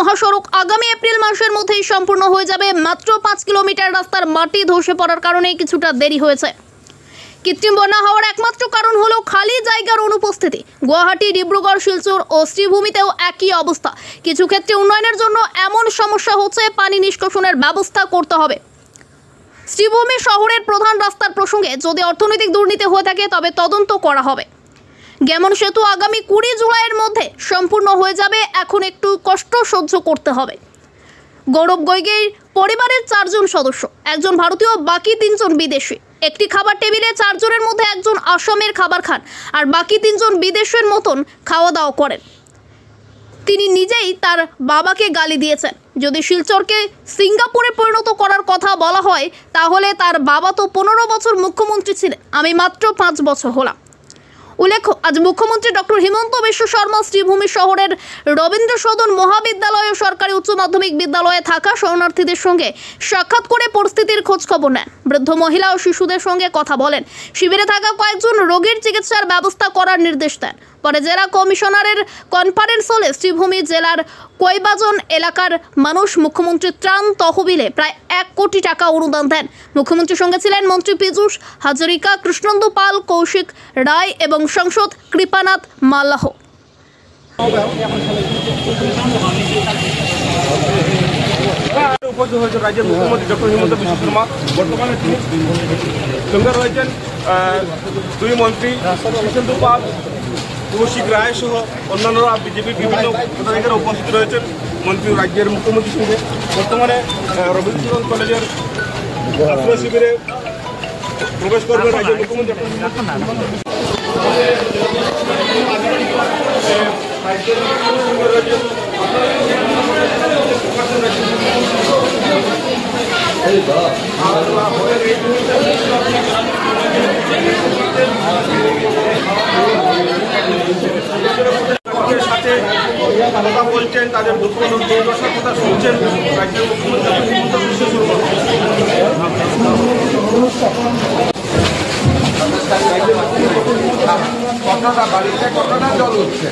মহাসড়ক আগামী এপ্রিল মাসের মধ্যেই সম্পূর্ণ হয়ে যাবে। মাত্র 5 কিলোমিটার রাস্তার মাটি ধসে পড়ার কারণে কিছুটা দেরি হয়েছে। কৃত্রিম বন্যা হওয়ার একমাত্র কারণ হলো খালি জায়গার অনুপস্থিতি। গুয়াহাটি, ডিব্রুগড়, শিলচর ও শ্রীভূমিতেও একই অবস্থা। কিছু ক্ষেত্রে উন্নয়নের জন্য এমন সমস্যা হচ্ছে, পানি নিষ্কাশনের ব্যবস্থা করতে হবে। শ্রীভূমি শহরের প্রধান রাস্তার প্রসঙ্গে যদি অর্থনৈতিক দুর্নীতি হয়ে থাকে তবে তদন্ত করা হবে। গেমন সেতু আগামী 20 জুলাইয়ের মধ্যে সম্পূর্ণ হয়ে যাবে। এখন একটু কষ্ট সহ্য করতে হবে। গৌরব গগৈর পরিবারের 4 জন সদস্য, একজন ভারতীয়, বাকি 3 জন বিদেশি। একটি খাবার টেবিলে 4 জনের মধ্যে একজন আসামের খাবার খান আর বাকি 3 জন বিদেশের মতন খাওয়া দাওয়া করেন। তিনি নিজেই তার বাবাকে গালি দিয়েছেন। যদি শিলচরকে সিঙ্গাপুরে পরিণত করার কথা বলা হয় তাহলে তার বাবা তো 15 বছর মুখ্যমন্ত্রী ছিলেন, আমি মাত্র 5 বছর হলাম। উল্লেখ্য, আজ মুখ্যমন্ত্রী ডক্টর হিমন্ত বিশ্ব শর্মা শ্রীভূমি শহরের রবীন্দ্র সদন মহাবিদ্যালয় ও সরকারি উচ্চ মাধ্যমিক বিদ্যালয়ে থাকা শরণার্থীদের সঙ্গে সাক্ষাৎ করে পরিস্থিতির খোঁজ খবর নেন। বৃদ্ধ মহিলা ও শিশুদের সঙ্গে কথা বলেন। শিবিরে থাকা কয়েকজন রোগীর চিকিৎসার ব্যবস্থা করার নির্দেশ দেন। পরে জেলা কমিশনারের কনফারেন্স হলে শ্রীভূমি জেলার কৈবাজন এলাকার মানুষ মুখ্যমন্ত্রীর ত্রাণ তহবিলে প্রায় 1 কোটি টাকা অনুদান দেন। মুখ্যমন্ত্রীর সঙ্গে ছিলেন মন্ত্রী পীযূষ হাজরিকা, কৃষ্ণেন্দু পাল, কৌশিক রায় এবং সাংসদ কৃপানাথ মাল্লাহ। উপস্থিত হয়েছেন রাজ্যের মুখ্যমন্ত্রী ডক্টর হিমন্ত বিশ্ব শর্মা। বর্তমানে তিনি সঙ্গে রয়েছেন 2 মন্ত্রী, কৃষ্ণেন্দু পাল, কৌশিক রায় সহ অন্যান্যরা বিজেপির বিভিন্ন পদাধিকারী উপস্থিত রয়েছেন মন্ত্রী রাজ্যের মুখ্যমন্ত্রীর সঙ্গে। বর্তমানে রবীন্দ্র সদন কলেজের আশ্রয় শিবিরে প্রবেশ করবেন রাজ্যের মুখ্যমন্ত্রী। সাথে কথা বলছেন, তাদের দুঃখ দুর্দশার কথা শুনছেন রাজ্যের মুখ্যমন্ত্রী হিমন্ত বিশ্ব শর্মা। কতটা বাড়িতে কতটা জল উঠছে,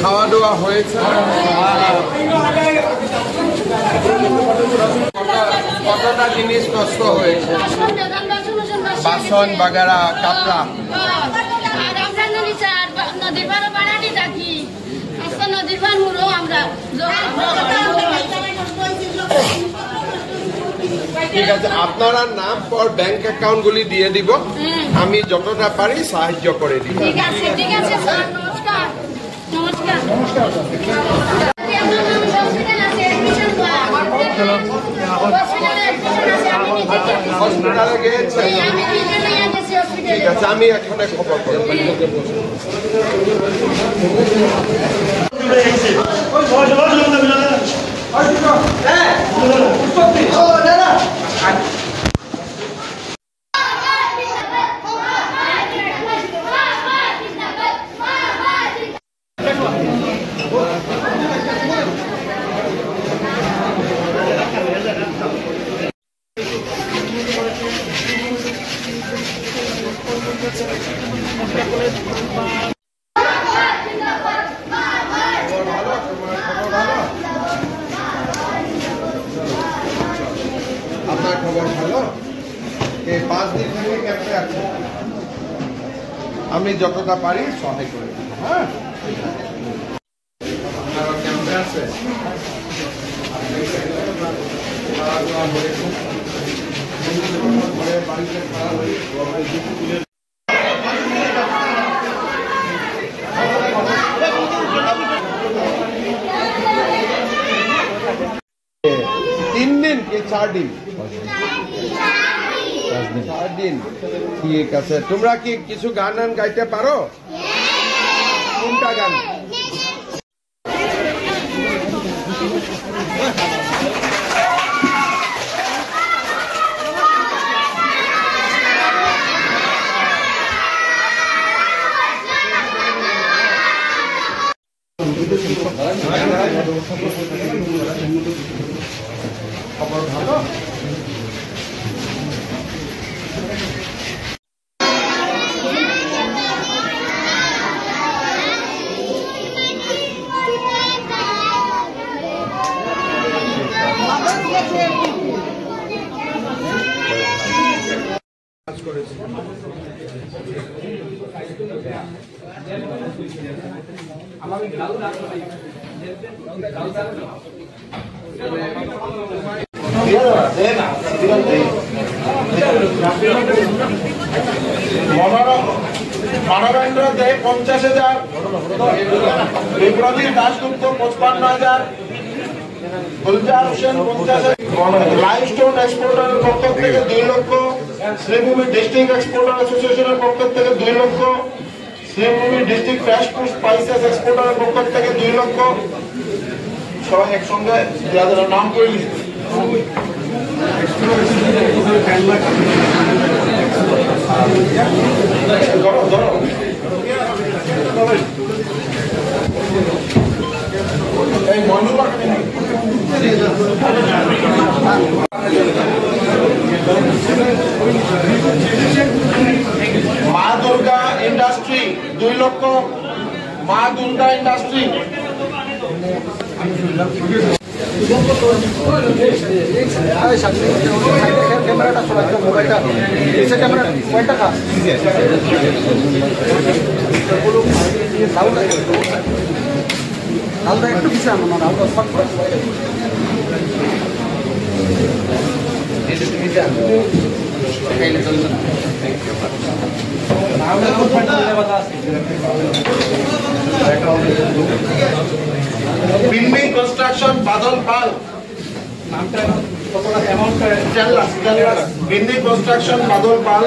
খাওয়া দাওয়া হয়েছে, কতটা জিনিস নষ্ট হয়েছে, বাসন বাগারা, কাপড়া। ঠিক আছে, আপনারা নাম পর ব্যাংক অ্যাকাউন্ট গুলি দিয়ে দিব, আমি যতটা পারি সাহায্য করে দিব। ঠিক আছে, ঠিক আছে স্যার, নমস্কার। নমস্কার, নমস্কার। হসপিটালে গিয়েছে? ঠিক আছে, আমি এখানে খবর করব। আপনার খবর ভালো? এই 5 দিন ধরে ক্যাম্পে আছে, আমি যতটা পারি সহায় করে দেব। হ্যাঁ, আপনারা ক্যাম্পে আছে, বাড়িতে খারাপ হয়ে 3 দিন কি 4 দিন? 4 দিন। ঠিক আছে, তোমরা কি কিছু গান গাইতে পারো? কোনটা গান? খবর ভালো? মানবেন্দ্র দে 50,000, বিপ্লবী দাসগুপ্ত 55,000, গুলজার হোসেন 50,000, লাইমস্টোন এক্সপোর্টারের পক্ষ থেকে 2 লক্ষ, শ্রীভূমি ডিস্ট্রিক্ট এক্সপোর্টার অ্যাসোসিয়েশনের পক্ষ থেকে 2 lakh, Sribhumi district fresh food spices এক্সপোর্টারের পক্ষ থেকে 2 লক্ষ। সবাই একসঙ্গে যাদের নাম করে লিখবে। এই মা দুর্গা ইন্ডাস্ট্রি 2 লক্ষ, মা দুর্গা ইন্ডাস্ট্রি। ক্যামেরাটা চলাচ্ছে, মোবাইলটা মোবাইলটা খা আলাদা একটু কিছু আমার আলাদা বিন্নি কনস্ট্রাকশন বাদল পাল, বিন্নি কনস্ট্রাকশন বাদল পাল,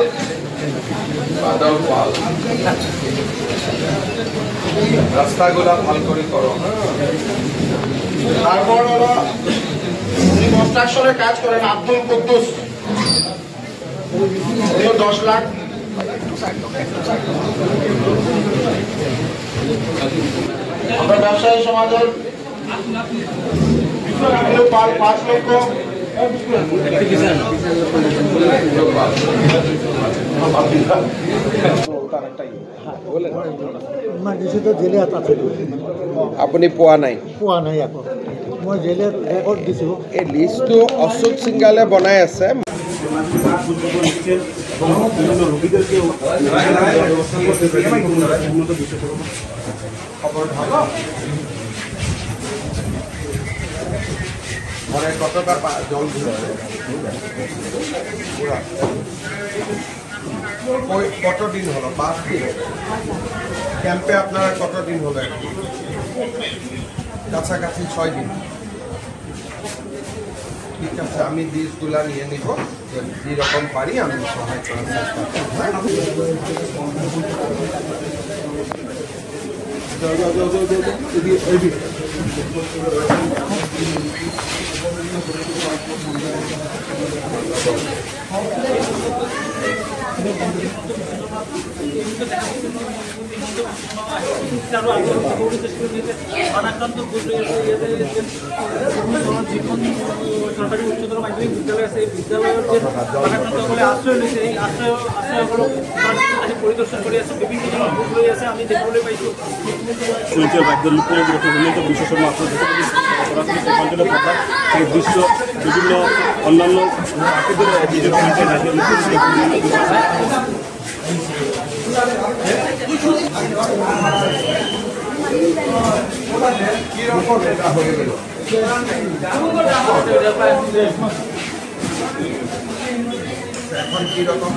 রাস্তাগুলা ভাল করে করো। তারপর হলো কনস্ট্রাকশনে কাজ করেন আব্দুল কুদ্দুস, 10 লাখ। আমরা ব্যবসায়ী সমাজের পাল 5 লক্ষ। আপুনি পোৱা নাই? পোৱা নাই আকৌ, মই জেলত ৰেকৰ্ড দিছোঁ। এই লিষ্টটো অশোক সিংগালে বনাই আছে। ঘরে কতটা জল ধরেছে? কতদিন হলো? 5 দিন। ক্যাম্পে আপনারা কতদিন হলো? কাছাকাছি 6 দিন। ঠিক আছে, আমি বীজগুলা নিয়ে নিব, যেরকম পারি আমি সহায় করার চেষ্টা করব। সরকারি উচ্চতর মাধ্যমিক বিদ্যালয় আছে, এই বিদ্যালয়ের যে বানাক্রান্তসকলে আশ্রয় লৈছে, এই আশ্রয়সকলক পরিদর্শন করে আছে, বিভিন্ন ধরনের বুক লৈ আছে। আমি দেখিবলৈ পাইছোঁ বিশ্বকর্মা দৃশ্য, বিভিন্ন অন্যান্য এখন কি রকম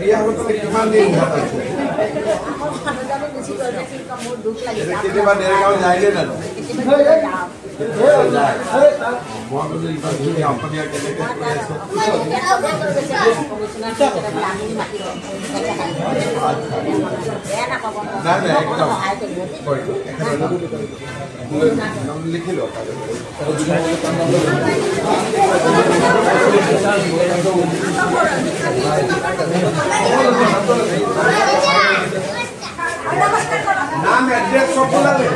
বিয়া হলে কিমান দিন কেতিয়াবা ডেৰগাঁও যায়গে জানো? লিখিল নাম এড্রেস সব বলালে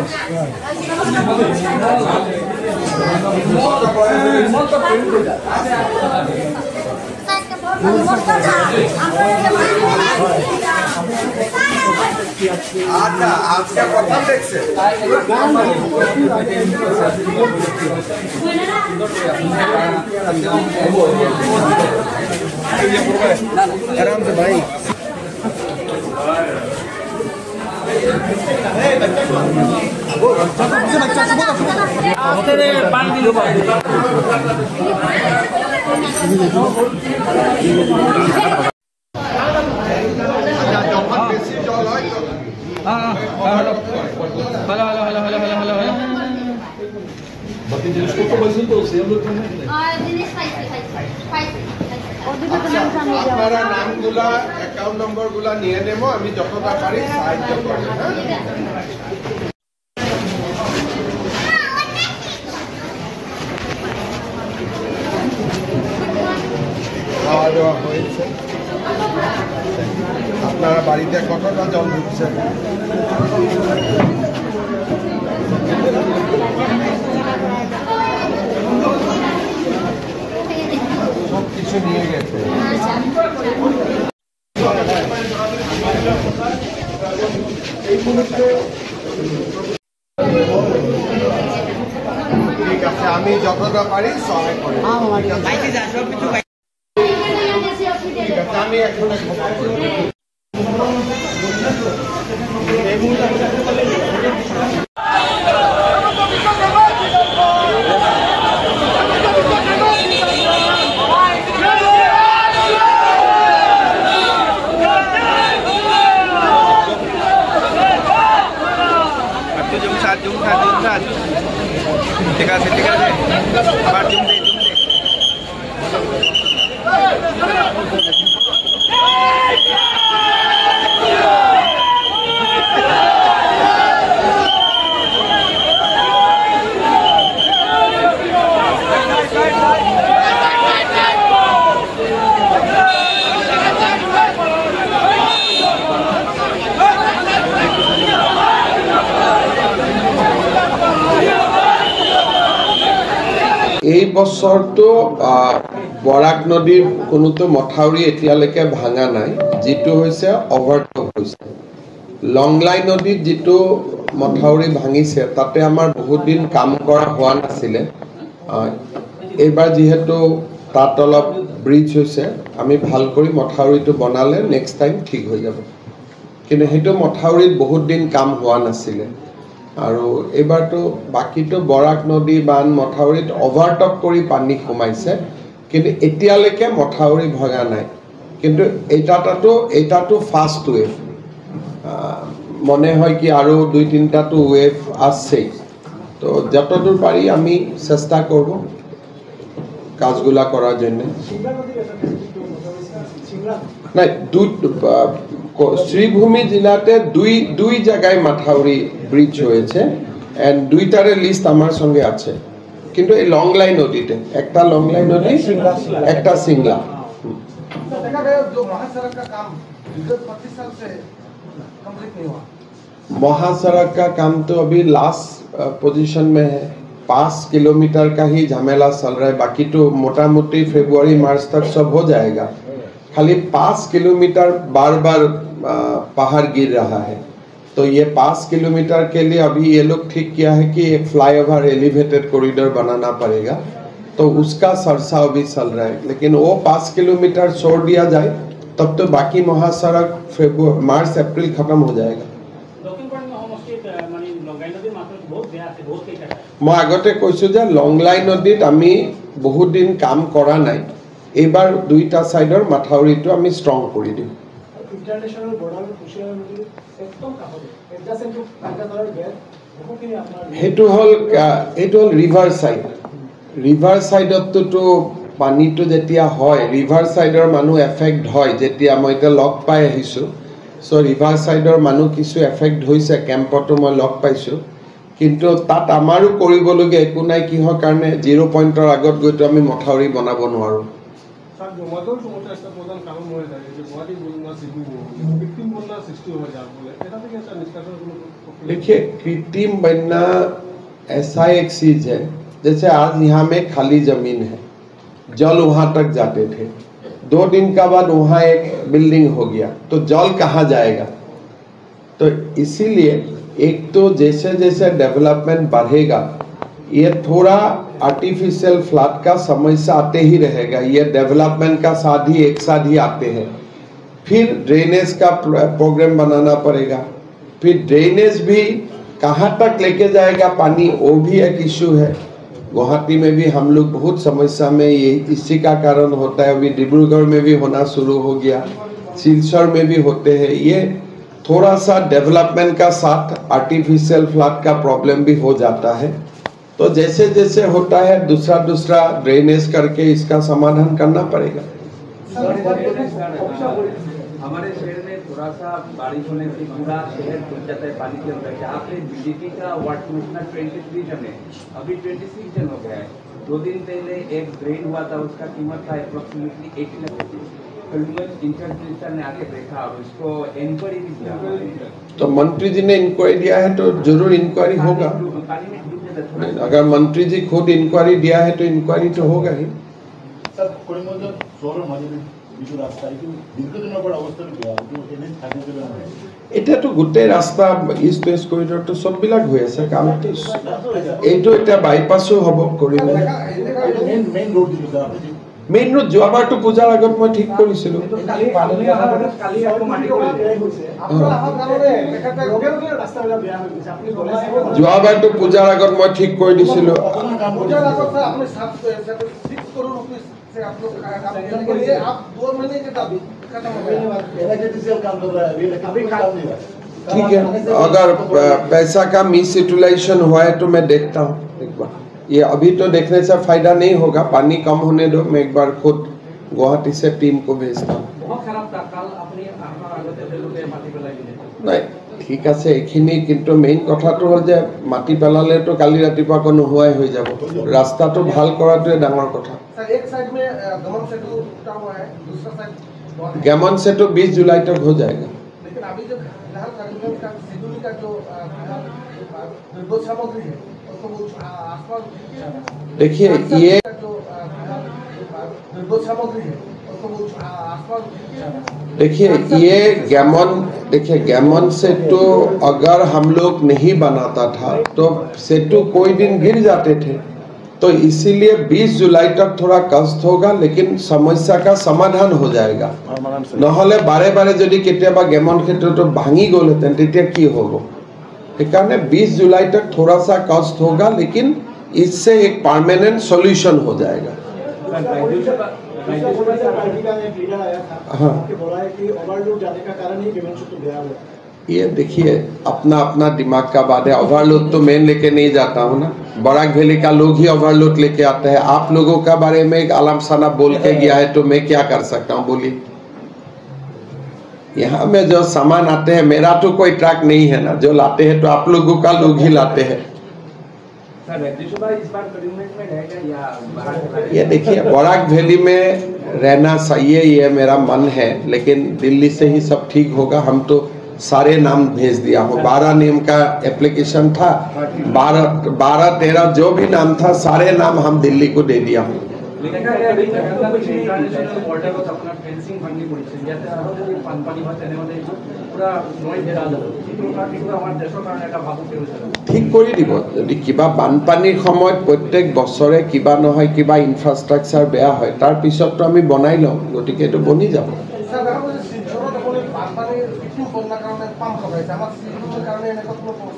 আচ্ছা আজকে কথা দেখছে आराम से भाई আপনারা নামগুলা অ্যাকাউন্ট নম্বরগুলা নিয়ে নেব আমি যতটা পারি সাহায্য করব খাওয়া দাওয়া হয়েছে আপনারা বাড়িতে কতটা জল ঢুকছে সব কিছু নিয়ে গেছে ঠিক আছে আমি যতটা পারি সহায় করি ঠিক আছে আমি এখন ঠিক আছে আবার জুম দে এই বছৰটো বৰাক নদীৰ কোনোটো মথাউৰি এতিয়ালৈকে ভাঙা নাই যেটো হৈছে অভাৰটপ হৈছে লংলাই নদীত যেটো মথাউৰি ভাঙিছে তাতে আমাৰ বহুত দিন কাম কৰা হোৱা নাছিলে এইবাৰ যেহেতু তাত অলপ ব্ৰিজ হৈছে আমি ভাল কৰি মথাউৰিটো বনালে নেক্সট টাইম ঠিক হৈ যাব কিন্তু হেতু মথাউৰিত বহুত দিন কাম হোৱা নাছিলে আৰু এবাৰটো বাকিটো বৰাক নদী বান মথাউৰিত ওভাৰটপ কৰি পানী সোমাইছে কিন্তু এতিয়ালৈকে মথাউৰি ভগা নাই কিন্তু এটাটো ফাষ্ট ওয়েভ মনে হয় কি আৰু দুই তিনটাটো ওয়েভ আছে তো যতদূর পারি আমি চেষ্টা করব কাজগুলা করার জন্য নাই শ্রীভূমি জেলাতে দুই জায়গায় মাথাউরি ব্রিজ হয়েছে এন্ড দুইটারে লিস্ট আমার সঙ্গে আছে কিন্তু এই লংলাই নদীতে একটা লংলাই নদী একটা সিংলা महासड़क का काम तो अभी लास्ट पोजीशन में है 5 किलोमीटर का ही झमेला चल रहा है बाकी तो मोटा मोटी फरवरी मार्च तक सब हो जाएगा खाली 5 किलोमीटर बार बार पहाड़ गिर रहा है तो ये 5 किलोमीटर के लिए अभी ये लोग ठीक किया है कि एक फ्लाईओवर एलिवेटेड कॉरिडोर बनाना पड़ेगा तो उसका सरसा अभी चल रहा है लेकिन वो 5 किलोमीटर छोड़ दिया जाए तब तो बाकी महासड़क मार्च अप्रैल खत्म हो जाएगा मैं आगते कैसो जे लंगलाई नदीत आमी बहुत दिन काम करा नाई एबार दुईटा साइडर माथाउरिটো आमी स्ट्रंग करि दिम इंटरनेशनल बॉर्डर সেইটো হ'ল ৰিভাৰ সাইড। ৰিভাৰ সাইডতো পানীটো যেতিয়া হয়, ৰিভাৰ সাইডৰ মানুহ এফেক্ট হয়। যেতিয়া মই এতিয়া লগ পাই আহিছোঁ, চ' ৰিভাৰ সাইডৰ মানুহ কিছু এফেক্ট হৈছে, কেম্পতো মই লগ পাইছোঁ। কিন্তু তাত আমাৰো কৰিবলগীয়া একো নাই। কিহৰ কাৰণে 0 পইণ্টৰ আগত গৈতো আমি মথাউৰি বনাব নোৱাৰোঁ। देखिए, कृत्रिम बन्ना ऐसा एक चीज है, जैसे आज यहाँ में खाली जमीन है, जल वहाँ तक जाते थे, 2 दिन का बाद वहाँ एक बिल्डिंग हो गया, तो जल कहाँ जाएगा? तो इसीलिए एक तो जैसे जैसे डेवलपमेंट बढ़ेगा, ये थोड़ा आर्टिफिशियल फ्लड का समस्या आते ही रहेगा। ये डेवलपमेंट का साथ ही एक साथ ही आते हैं। फिर ड्रेनेज का प्रोग्राम बनाना पड़ेगा। फिर ड्रेनेज भी कहाँ तक लेके जाएगा पानी, वो भी एक इशू है। गुवाहाटी में भी हम लोग बहुत समस्या में, ये इसी का कारण होता है। अभी डिब्रूगढ़ में भी होना शुरू हो गया, सिलचर में भी होते हैं। ये थोड़ा सा डेवलपमेंट का साथ आर्टिफिशियल फ्लड का प्रॉब्लम भी हो जाता है। तो जैसे जैसे होता है दूसरा ड्रेनेज करके इसका समाधान करना पड़ेगा। हमारे शहर में थोड़ा सा बारिश होने से पूरा शहर घुस जाता है पानी के अंदर। यहाँ पे बीजेपी का वार्ड कमिश्नर 23 जन है, अभी 26 जन हो गया है। 2 दिन पहले एक ड्रेन हुआ था, उसका कीमत था अप्रोक्सीमेटली 80 लाख रुपये। इंचार्ज मिनिस्टर ने आके देखा और उसको इंक्वायरी भी दिया। तो मंत्री जी ने इंक्वायरी दिया है तो जरूर इंक्वायरी होगा। अगर मंत्री जी खुद इंक्वायरी दिया है तो इंक्वायरी तो होगा ही। सर, करीमगंज शहर माঝে কিছু রাস্তা একটু দীর্ঘদিনের পর অবস্থাটা কি হয়? এনে থাকে দেবে না। এতিয়াতো গোটেই ৰাস্তা ইষ্ট ৱেষ্ট কৰিডৰটো সববিলাক হৈ আছে, কামটো এইটো এতিয়া বাইপাছো হ'ব কৰিব। মেইন ৰোড দিছিল স্যাৰ, মেইন ৰোড যোৱাবাৰটো পূজাৰ আগত মই ঠিক কৰিছিলোঁ। যোৱাবাৰটো পূজাৰ আগত মই ঠিক কৰি দিছিলোঁ। ठीक है, अगर पैसा का मिस यूटिलाइजेशन हुआ है तो मैं देखता हूँ एक बार। ये अभी तो देखने से फायदा नहीं होगा, पानी कम होने दो। मैं एक बार खुद गुवाहाटी से टीम को भेजता हूँ। नहीं ठीक আছে এইখিনি, কিন্তু মেইন কথাটো হ'ল যে মাটি পেলালেতো কালি ৰাতিপুৱা আকৌ নোহোৱাই হৈ যাব। ৰাস্তাটো ভাল কৰাটোৱে ডাঙৰ কথা। गमन से तो 20 जुलाई तक हो जाएगा। लेकिन अभी जो फिलहाल करीमगंज का शेड्यूल का जो विद्युत सामग्री है उसको आसपास देखिए ये विद्युत सामग्री है उसको आसपास देखिए ये गैमन से तो अगर हम लोग नहीं बनाता था तो सेतु कोई दिन गिर जाते थे। तो इसीलिए 20 जुलाई तक थोड़ा कष्ट होगा, लेकिन समस्या का समाधान हो जाएगा। নহলে बारे बारे যদি কেতিয়াবা গেমন ক্ষেত্ৰটো ভাঙি গ'লহেঁতেন তেতিয়া কি হ'ব? সেইকাৰণে 20 जुलाई तक थोड़ा सा कष्ट होगा, लेकिन इससे एक परमानेंट सॉल्यूशन हो जाएगा। हाँ, ये देखिए अपना अपना दिमाग का बात है। ओवरलोड तो मैं लेके नहीं जाता हूँ ना, बराक वैली का लोग ही ओवरलोड लेके आते हैं। आप लोगों का बारे में एक आलम साना बोल के गया है तो मैं क्या कर सकता हूँ बोलिए? यहाँ में जो सामान आते हैं, मेरा तो कोई ट्रक नहीं है ना, जो लाते हैं तो आप लोगों का लोग ही लाते हैं। ये देखिए बराक वैली में रहना सही है, ये मेरा मन है, लेकिन दिल्ली से ही सब ठीक होगा। हम तो सारे नाम भेज दिया हूँ। 12 नेम का एप्लीकेशन था, 12-13 जो भी नाम था सारे नाम हम दिल्ली को दे दिया हूँ। ঠিক কৰি দিব। যদি কিবা বানপানীৰ সময়ত প্ৰত্যেক বছৰে কিবা নহয় কিবা ইনফ্ৰাষ্ট্ৰাকচাৰ বেয়া হয়, তাৰ পিছততো আমি বনাই লওঁ, গতিকে এইটো বনি যাব।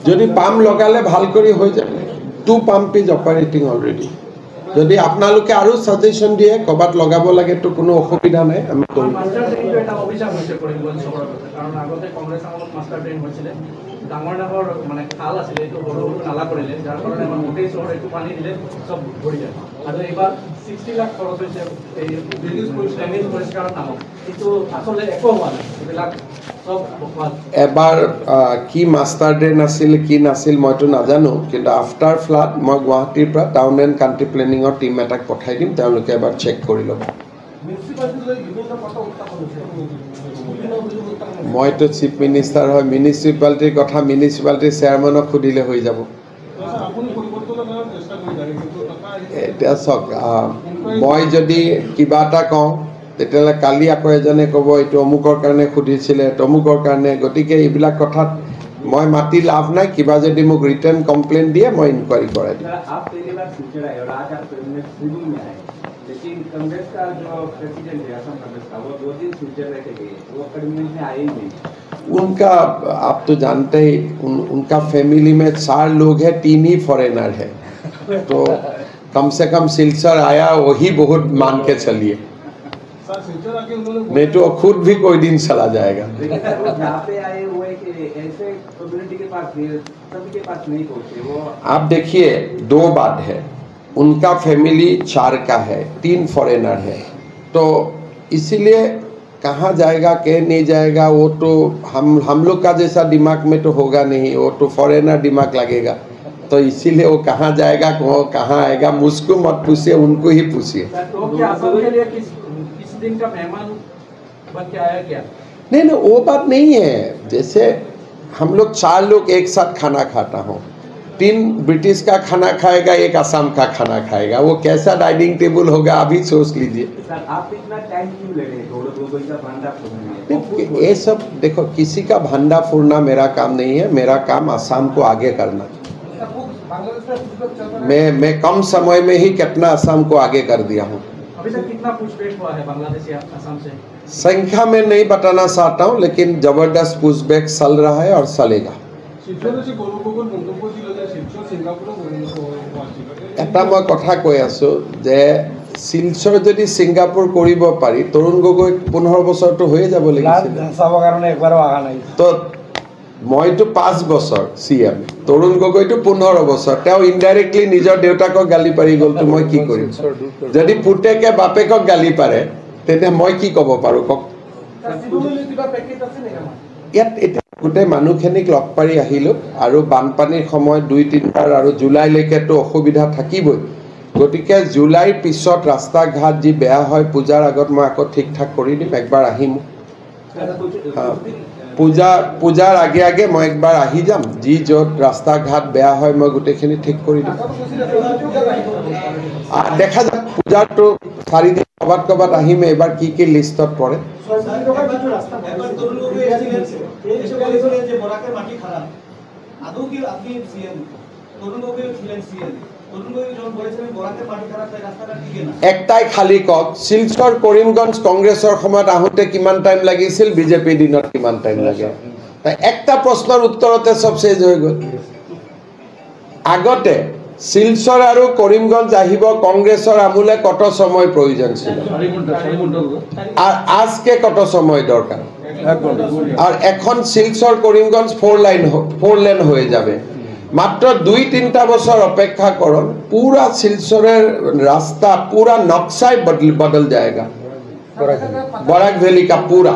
যদি পাম্প লগালে ভাল কৰি হৈ যাব। 2 pump is operating already. যদি আপোনালোকে আৰু সাজেশন দিয়ে কবাত লগাব লাগে তো কোনো অসুবিধা নাই আমি কৰিম মাস্টাৰ ট্ৰেইনটো এটা অভিযান হৈছে কৰিমগঞ্জ চহৰৰ কাৰণ আগতে কংগ্ৰেছ আমলত মাস্টাৰ ট্ৰেইন হৈছিলে ডাঙৰ ডাঙৰ মানে খাল আছিলে এইটো সৰু সৰু নালা কৰিলে যাৰ কাৰণে আমাৰ গোটেই চহৰ এইটো পানী দিলে চব ভৰি যায় আৰু এইবাৰ 60 লাখ খৰচ হৈছে এই ডেমেজ পৰিষ্কাৰৰ নামত কিন্তু আচলতে একো হোৱা নাই এইবিলাক চব এবাৰ কি মাস্টাৰ ড্ৰেইন আছিল কি নাছিল মইতো নাজানো কিন্তু আফটাৰ ফ্লাড মই গুৱাহাটীৰ পৰা টাউন এণ্ড কাণ্ট্ৰি প্লেনিঙৰ টিম এটাক পঠাই দিম তেওঁলোকে এবাৰ চেক কৰি ল'ব মইতো চিফ মিনিষ্টাৰ হয় মিউনিচিপালিটিৰ কথা মিউনিচিপালিটিৰ চেয়াৰমেনক সুধিলে হৈ যাব এতিয়া চাওক মই যদি কিবা এটা কওঁ তেতিয়াহ'লে কালি আকৌ এজনে ক'ব এইটো অমুকৰ কাৰণে সুধিছিলে তমুকৰ কাৰণে গতিকে এইবিলাক কথাত মই মাতি লাভ নাই কিবা যদি মোক ৰিটাৰ্ণ কমপ্লেইন দিয়ে মই ইনকুৱাৰী কৰাই দিম लेकिन कांग्रेस का जो प्रेसिडेंट है असम कांग्रेस का वो 2 दिन फ्यूचर रह के गए वो कैबिनेट में आए ही नहीं उनका आप तो जानते ही उनका फैमिली में 4 लोग हैं 3 ही फॉरेनर है तो कम से कम सिलचर आया वही बहुत मान के चलिए नहीं तो खुद भी कोई दिन चला जाएगा जहाँ पे आए हुए कि ऐसे कम्युनिटी के पास सभी के पास नहीं पहुँचे वो आप देखिए 2 बात है उनका फैमिली 4 का है 3 फॉरेनर है तो इसीलिए कहाँ जाएगा कह नहीं जाएगा वो तो हम लोग का जैसा दिमाग में तो होगा नहीं वो तो फॉरेनर दिमाग लगेगा तो इसीलिए वो कहाँ जाएगा कहाँ आएगा मुझको मत पूछिए उनको ही पूछिए किस दिन का मेहमान बन के आया क्या नहीं वो बात नहीं है जैसे हम लोग 4 लोग एक साथ खाना खाता हूँ 3 ब्रिटिश का खाना खाएगा 1 असम का खाना खाएगा वो कैसा डाइनिंग टेबल होगा अभी सोच लीजिए सर आप इतना टाइम क्यों ले रहे हैं का भांडा फोड़ने ये सब देखो किसी का भांडा फोड़ना मेरा काम नहीं है मेरा काम असम को आगे करना मैं कम समय में ही कितना असम को आगे कर दिया हूँ अभी तक कितना पूछपेछ हुआ है बांग्लादेश या असम से संख्या में नहीं बताना चाहता हूँ लेकिन जबरदस्त पूछबेछ चल रहा है और चलेगा এটা মই কথা কৈ আছো যে শিলচৰ যদি সিংগাপুৰ কৰিব পাৰি তৰুণ গগৈ 15 বছৰটো হৈ যাব লাগিছিল চাব কাৰণে একবাৰো আহা নাই তো মইতো 5 বছৰ সিএম তৰুণ গগৈটো 15 বছৰ তেওঁ ইনডাইৰেক্টলি নিজৰ দেউতাকক গালি পাৰি গলটো মই কি কৰিম যদি পুতেকে বাপেকক গালি পাৰে তেনে মই কি ক'ব পাৰো কক ইয়াত এটা গোটেই মানুহখিনিক লগ পাৰি আহিলো আৰু বানপানীৰ সময় 2-3 আৰু জুলাইলৈকেতো অসুবিধা থাকিবই গতিকে জুলাইৰ পিছত ৰাস্তা ঘাট যি বেয়া হয় পূজাৰ আগত মই আকৌ ঠিক ঠাক কৰি দিম একবাৰ আহিম পূজাৰ আগে আগে মই একবাৰ আহি যাম যি য'ত ৰাস্তা ঘাট বেয়া হয় মই গোটেইখিনি ঠিক কৰি দিম দেখা যাক পূজাটো 4 দিন কবাত আহিম এবাৰ কি কি লিষ্টত পৰে একটাই খালি কক শিলচৰ কৰিমগঞ্জ কংগ্ৰেছৰ সময়ত আহোঁতে কিমান টাইম লাগিছিল বিজেপি দিনত কিমান টাইম লাগে একটা প্ৰশ্নৰ উত্তৰতে সব শেষ হৈ গ'ল আগতে শিলচৰ আৰু কৰিমগঞ্জ আহিব কংগ্ৰেছৰ আমুলে কত সময় প্ৰয়োজন ছিল আর আজকে কত সময় দরকার আর এখন শিলচর করিমগঞ্জ 4 লেন হয়ে যাবে মাত্র 2-3 বছর অপেক্ষা করুন पूरा শিলচরের রাস্তা पूरा নকশায় बदल जाएगा बराक वैली का पूरा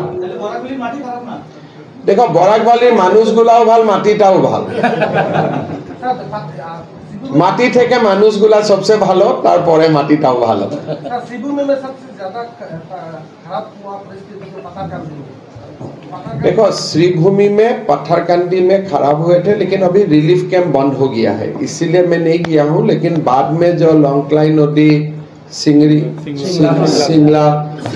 देखो बराक वैलिर মানুষগুলাও ভাল মাটিটাও ভাল মাটি থেকে মানুষগুলা सबसे ভালো তারপরে মাটিটাও ভালো देखो श्रीभूमि में पत्थरकांडी में खराब हुए थे लेकिन अभी रिलीफ कैंप बंद हो गया है इसीलिए मैं नहीं गया हूँ लेकिन बाद में जो लॉन्गक्लाई नदी सिंगरी शिमला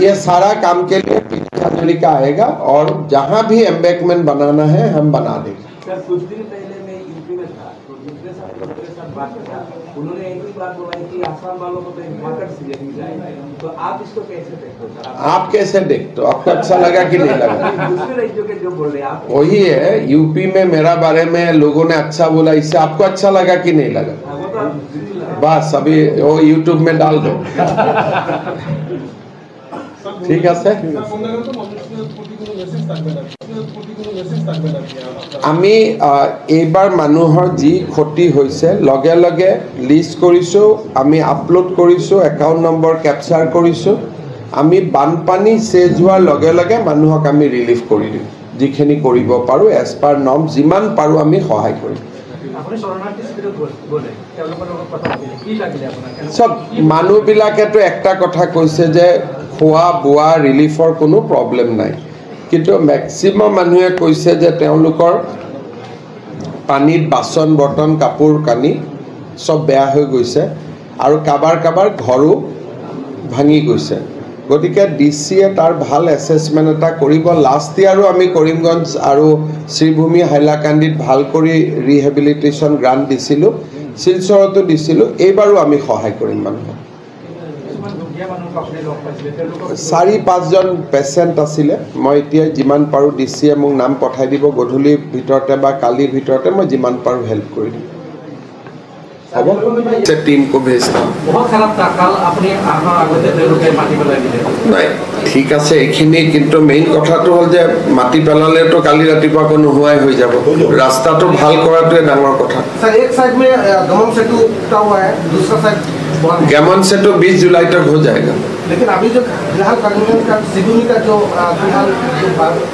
ये सारा काम के लिए हाजुरी का आएगा और जहाँ भी एम्बैंकमेंट बनाना है हम बना देंगे सर कुछ दिन पहले मैं यूपी में था तो जितने सारे लोगों के साथ बात किया उन्होंने एक ही बात बोला कि आसाम वालों को तो हिमाचल सीएम मिल जाएगा तो आप इसको कैसे देखते हो सर आप कैसे देखते हो आपको अच्छा लगा कि नहीं लगा दूसरे राज्यों के जो बोल रहे हैं आप वही है यूपी में मेरा बारे में लोगों ने अच्छा बोला इससे आपको अच्छा लगा कि नहीं लगा वो तो बस अभी वो यूट्यूब में डाल दो ঠিক আছে আমি এইবাৰ মানুহৰ যি ক্ষতি হৈছে লগে লগে লিষ্ট কৰিছো আমি আপলোড কৰিছো একাউণ্ট নম্বৰ ক্যাপচাৰ কৰিছো আমি বানপানী চেজ হোৱাৰ লগে লগে মানুহক আমি ৰিলিফ কৰি দিম যিখিনি কৰিব পাৰো এজ পাৰ নৰ্ম যিমান পাৰো আমি সহায় কৰিম সব মানুহবিলাকেতো একটা কথা কৈছে যে খোৱা বোৱা ৰিলিফৰ কোনো প্ৰব্লেম নাই কিন্তু ম্যাক্সিমাম মানুহে কৈছে যে তেওঁলোকৰ পানীত বাচন বৰ্তন কাপোৰ কানি সব বেয়া হৈ গৈছে আৰু কাবাৰ ঘৰো ভাঙি গৈছে গতিকে ডিসিয়ে তাৰ ভাল এসেসমেন্ট এটা কৰিব লাষ্ট ইয়াৰো আমি কৰিমগঞ্জ আৰু শ্ৰীভূমি হাইলাকান্দিত ভাল কৰি ৰিহেবিলিটেশন গ্ৰান্ট দিছিলো শিলচৰতো দিছিলো এইবাৰো আমি সহায় কৰিম মানুহক 4-5 জন পেশেন্ট আছিলে মই এতিয়া যিমান পাৰো ডিসিয়ে মোক নাম পঠাই দিব গধূলি ভিতৰতে বা কালি ভিতৰতে মই যিমান পাৰো হেল্প কৰি দিম अब से टीम को भेजता बहुत खराब था कल अपनी आहा আগতে তেওঁলোকে মাটি পেলাই দিলে নাই ঠিক আছে এখিনি কিন্তু মেইন কথাটো হল যে মাটি পেলালে তো কালি ৰাতিপুৱা কোনো হোৱাই হৈ যাব ৰাস্তাটো ভাল কৰাটোৱে ডাঙৰ কথা सर एक साइड में गमन सेतु टूटा हुआ है दूसरा साइड गमन सेतु 20 जुलाई तक हो जाएगा लेकिन अभी जो फिलहाल करीमगंज का सिगुनी का जो फिलहाल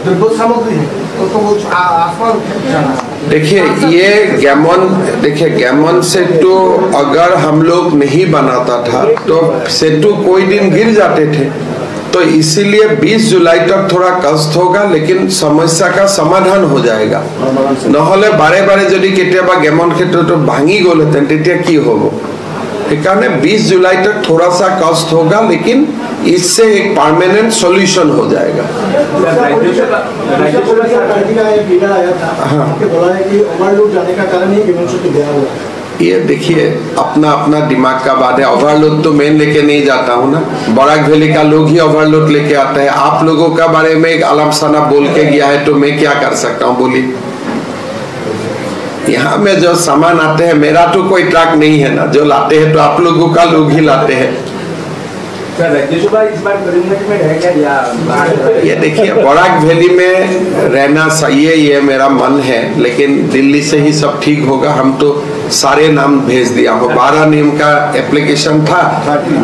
दुर्गोध सामग्री है उसको वो आसमान जाना देखिए ये गैमन सेतु अगर हम लोग नहीं बनाता था तो सेतु कोई दिन गिर जाते थे तो इसीलिए 20 जुलाई तक थोड़ा कष्ट होगा लेकिन समस्या का समाधान हो जाएगा নহলে बारे बारे यदि केতিয়াबा गैमन सेतु तो भांगी गलहेतेन तेतिया की होबो कारण 20 जुलाई तक थोड़ा सा कष्ट होगा लेकिन इससे एक परमानेंट सॉल्यूशन हो जाएगा ये देखिए अपना अपना दिमाग का बात है ओवरलोड तो मैं लेके नहीं जाता हूँ ना बराक वैली का लोग ही ओवरलोड लेके आता है आप लोगों का बारे में एक आलमसाना बोल के गया है तो मैं क्या कर सकता हूँ बोलिए यहाँ में जो सामान आते हैं मेरा तो कोई ट्रक नहीं है ना जो लाते हैं तो आप लोगों का लोग ही लाते हैं सर इस बार करीमगंज में रहेगा या ये देखिए बराक वैली में रहना चाहिए ये मेरा मन है लेकिन दिल्ली से ही सब ठीक होगा हम तो सारे नाम भेज दिया हो 12 नाम का एप्लीकेशन था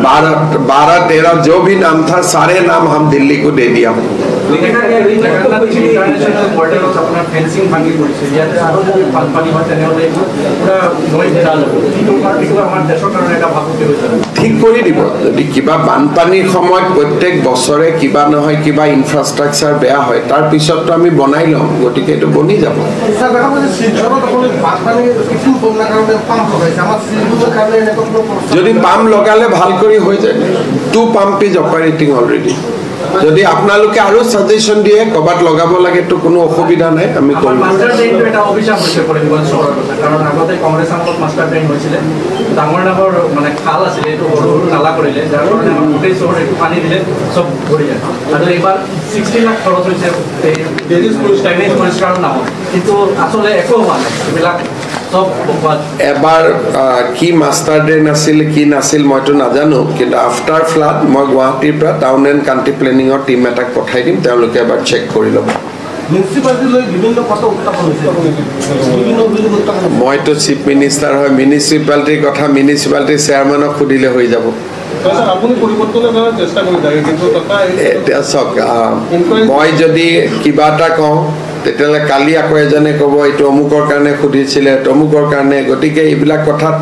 12-13 जो भी नाम था सारे नाम हम दिल्ली को दे दिया हूँ ठीक कर दी क्या বানপানীৰ সময়ত প্ৰত্যেক বছৰে কিবা নহয় কিবা ইনফ্ৰাষ্ট্ৰাকচাৰ বেয়া হয় তাৰ পিছত তো আমি বনাই লম গটিকে এটো বনি যাব স্যাৰ দেখা যাচ্ছে শিলচৰত আপুনি বানপানী কিছু বন্যাৰ কাৰণে পাম্প লগাইছে আমাৰ শিলচৰৰ কাৰণে এনেকুৱা যদি পাম্প লগালে ভাল কৰি হৈ যায় 2 পাম্প ইজ অপাৰেটিং অলৰেডি যদি আপোনালোকে আৰু সাজেশন দিয়ে কবাত লগাব লাগে তো কোনো অসুবিধা নাই আমি কৰিম মাস্টাৰ ট্ৰেন এটা অভিশাপ হৈছে কৰিমগঞ্জ চহৰৰ কথা কাৰণ আগতে কংগ্ৰেছ আমলত মাস্টাৰ ট্ৰেন হৈছিলে ডাঙৰ মানে খাল আছিল এটো সৰু নালা কৰিলে যাৰ কাৰণে আমাৰ গোটেই চহৰ একটু পানী দিলে সব ভৰি যায় আৰু এবাৰ 60 লাখ খৰচ হৈছে এই ডেলিজ পৰিষ্কাৰৰ নামত কিন্তু আসলে একো হোৱা নাই এইবিলাক এবাৰ কি মাস্টাৰ ড্ৰেন আছিল কি নাছিল মইতো নাজানো কিন্তু আফটাৰ ফ্লাড মই গুৱাহাটীৰ পৰা টাউন এণ্ড কাণ্ট্ৰি প্লেনিঙৰ টিম এটাক পঠাই দিম তেওঁলোকে এবাৰ চেক কৰি ল'ব মইতো চিফ মিনিষ্টাৰ হয় মিউনিচিপালিটিৰ কথা মিউনিচিপালিটিৰ চেয়াৰমেনক সুধিলে হৈ যাব এতিয়া চাওক মই যদি কিবা এটা কওঁ তেতিয়ালে কালি আকৌ এজনে ক'ব এইটো অমুকৰ কাৰণে সুধিছিলে অমুকৰ কাৰণে গতিকে এইবিলাক কথাত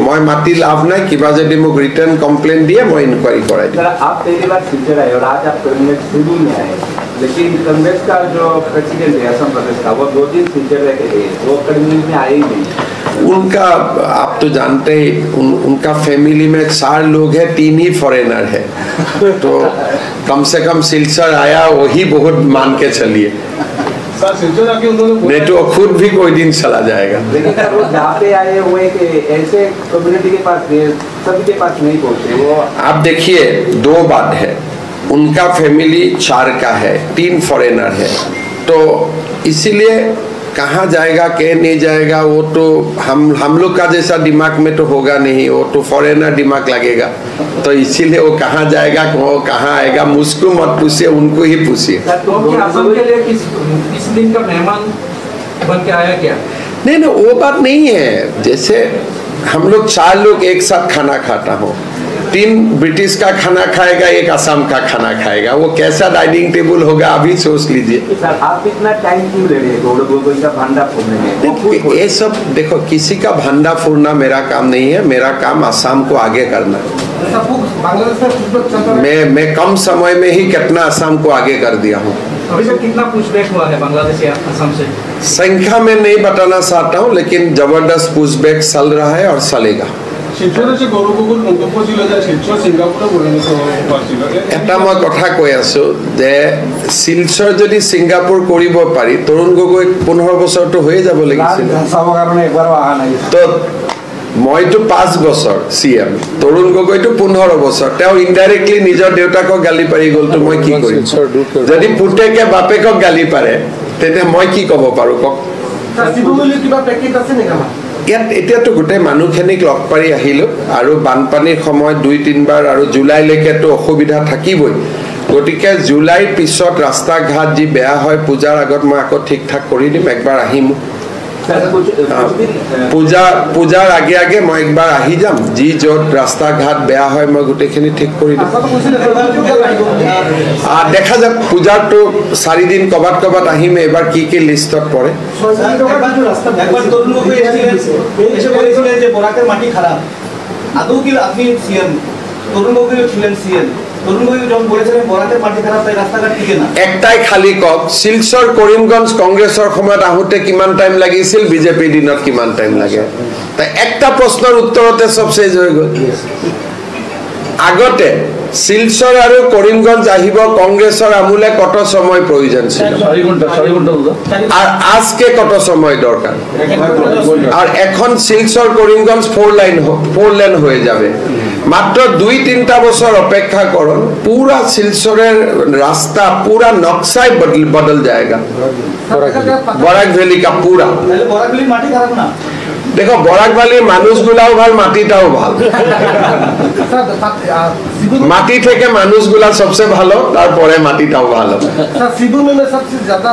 মই মাতি লাভ নাই কিবা যদি মোক ৰিটাৰ্ণ কমপ্লেইন দিয়ে মই ইনকুৱাৰী কৰাই দিম आप पहली बार सिलसिला आए और आज आप करीमगंज शुरू में आए लेकिन कांग्रेस का जो प्रेसिडेंट है असम प्रदेश का वो 2 दिन सिलसिले के लिए वो करीमगंज में आए ही नहीं उनका आप तो जानते ही उनका फैमिली में 4 लोग हैं 3 ही फॉरेनर है तो कम से कम सिलचर आया वही बहुत मान के चलिए नहीं तो खुद भी कोई दिन चला जाएगा लेकिन सर वो जहाँ पे आए वो एक ऐसे कम्युनिटी के पास सभी के पास नहीं पहुँचे वो आप देखिए 2 बात है उनका फैमिली 4 का है 3 फॉरेनर है तो इसीलिए कहाँ जाएगा के नहीं जाएगा वो तो हम लोग का जैसा दिमाग में तो होगा नहीं, वो तो फॉरेनर दिमाग लगेगा। तो इसीलिए वो कहाँ जाएगा वो कहाँ आएगा मुझको मत पूछिए, उनको ही पूछिए। असम के लिए किस दिन का मेहमान बन के आया क्या? नहीं वो बात नहीं है। जैसे हम लोग 4 लोग एक साथ खाना खाता हो, 3 ब्रिटिश का खाना खाएगा, 1 असम का खाना खाएगा, वो कैसा डाइनिंग टेबल होगा अभी सोच लीजिए। सर आप इतना टाइम क्यों ले रहे हैं गोगोई का भांडा फोड़ने में? ये सब देखो, किसी का भांडा फोड़ना मेरा काम नहीं है, मेरा काम असम को आगे करना है। मैं कम समय में ही कितना असम को आगे कर दिया हूँ। अभी तक कितना पुशबैक हुआ है बांग्लादेश या असम से? संख्या में नहीं बताना चाहता हूँ, लेकिन जबरदस्त पुशबैक चल रहा है और चलेगा। এটা মই কথা কৈ আছো যে শিলচৰ যদি ছিংগাপুৰ কৰিব পাৰি, তৰুণ গগৈ 15 বছৰটো হৈয়ে যাব লাগিছিল। তো মইতো 5 বছৰ CM, তৰুণ গগৈতো 15 বছৰ। তেওঁ ইনডাইৰেক্টলি নিজৰ দেউতাকক গালি পাৰি গ'লতো মই কি কৰিম? যদি পুতেকে বাপেকক গালি পাৰে তেন্তে মই কি ক'ব পাৰো কওক? ইয়াত এতিয়াতো গোটেই মানুহখিনিক লগ পাৰি আহিলোঁ আৰু বানপানীৰ সময়ত 2-3 বাৰ আৰু জুলাইলৈকেতো অসুবিধা থাকিবই। গতিকে জুলাইৰ পিছত ৰাস্তা ঘাট যি বেয়া হয় পূজাৰ আগত মই আকৌ ঠিক ঠাক কৰি দিম, একবাৰ আহিম। পূজাৰ আগে আগে মই একবাৰ আহি যাম, যি য'ত ৰাস্তা ঘাট বেয়া হয় মই গোটেইখিনি ঠিক কৰি দিম। দেখা যাক পূজাৰটো 4 দিন ক'বাত আহিম, এবাৰ কি কি লিষ্টত পৰে। একটাই খালি কক, শিলচৰ কৰিমগঞ্জ কংগ্ৰেছৰ সময়ত আহোঁতে কিমান টাইম লাগিছিল, বিজেপিৰ দিনত কিমান টাইম লাগে? তাই একটা প্ৰশ্নৰ উত্তৰতে চব চেজ হৈ গ'ল। আগতে শিলচৰ আৰু কৰিমগঞ্জ আহিব কংগ্ৰেছৰ আমূলে কত সময় প্ৰয়োজন ছিল, আৰ আজকে কত সময় দৰকাৰ? আৰ এখন শিলচৰ কৰিমগঞ্জ 4 লেন হয়ে যাবে। মাত্র 2-3টা বছর অপেক্ষা করুন, पूरा শিলচরের রাস্তা पूरा নকশায় बदल जाएगा। বরাক ভ্যালি का पूरा। देखो बराक ভ্যালির মানুষগুলাও ভাল, মাটিটাও ভাল। মাটি থেকে মানুষগুলা সবচেয়ে ভালো, তারপরে মাটিটাও ভালো। श्रीभूमि में सबसे ज्यादा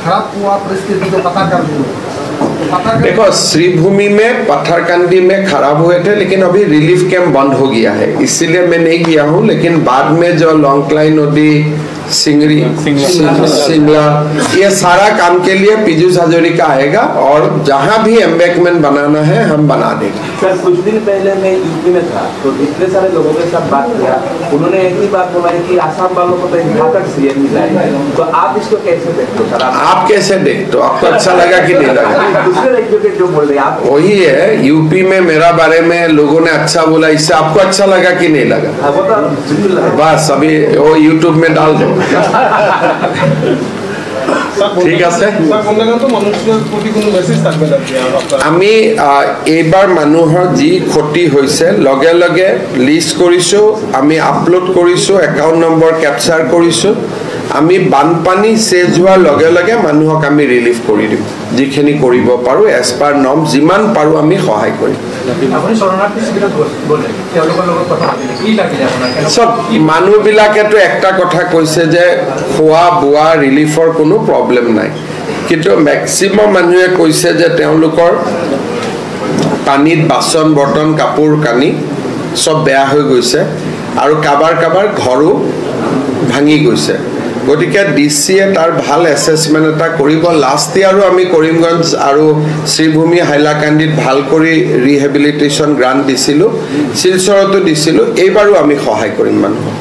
खराब हुआ परिस्थिति जो पत्थरकांडी में। देखो श्रीभूमि में पत्थरकांडी में खराब हुए थे, लेकिन अभी रिलीफ कैंप बंद हो गया है, इसीलिए मैं नहीं गया हूँ। लेकिन बाद में जो लॉन्गलाई नदी, सिंगरी, सिंगला, ये सारा काम के लिए पीयूष हजारिका आएगा और जहाँ भी एम्बैंकमेंट बनाना है हम बना देंगे। सर कुछ दिन पहले मैं यूपी में था, तो इतने सारे लोगों के साथ बात किया, उन्होंने एक ही बात बोला कि आसाम वालों को तो घातक CM मिला है, तो आप इसको कैसे देखते हो सर? आप कैसे देखते हो? आपको अच्छा लगा कि नहीं लगा? दूसरे राज्यों के जो बोल रहे हैं आप, वही है, यूपी में मेरा बारे में लोगों ने अच्छा बोला, इससे आपको अच्छा लगा कि नहीं लगा? बस अभी वो यूट्यूब में डाल दो। ঠিক আছে, আমি এইবাৰ মানুহৰ যি ক্ষতি হৈছে লগে লগে লিষ্ট কৰিছোঁ, আমি আপলোড কৰিছোঁ, একাউণ্ট নম্বৰ কেপচাৰ কৰিছোঁ। আমি বানপানী চেজ হোৱাৰ লগে লগে মানুহক আমি ৰিলিফ কৰি দিম, যিখিনি কৰিব পাৰোঁ এজ পাৰ নৰ্ম, যিমান পাৰোঁ আমি সহায় কৰিম। চব মানুহবিলাকেতো একটা কথা কৈছে যে খোৱা বোৱা ৰিলিফৰ কোনো প্ৰব্লেম নাই, কিন্তু মেক্সিমাম মানুহে কৈছে যে তেওঁলোকৰ পানীত বাচন বৰ্তন কাপোৰ কানি চব বেয়া হৈ গৈছে আৰু কাবাৰ ঘৰো ভাঙি গৈছে। গতিকে ডিচিয়ে তাৰ ভাল এছেছমেণ্ট এটা কৰিব। লাষ্ট ইয়াৰো আমি কৰিমগঞ্জ আৰু শ্ৰীভূমি হাইলাকান্দিত ভাল কৰি ৰিহেবিলিটেশ্যন গ্ৰাণ্ট দিছিলোঁ, শিলচৰতো দিছিলোঁ, এইবাৰো আমি সহায় কৰিম মানুহক।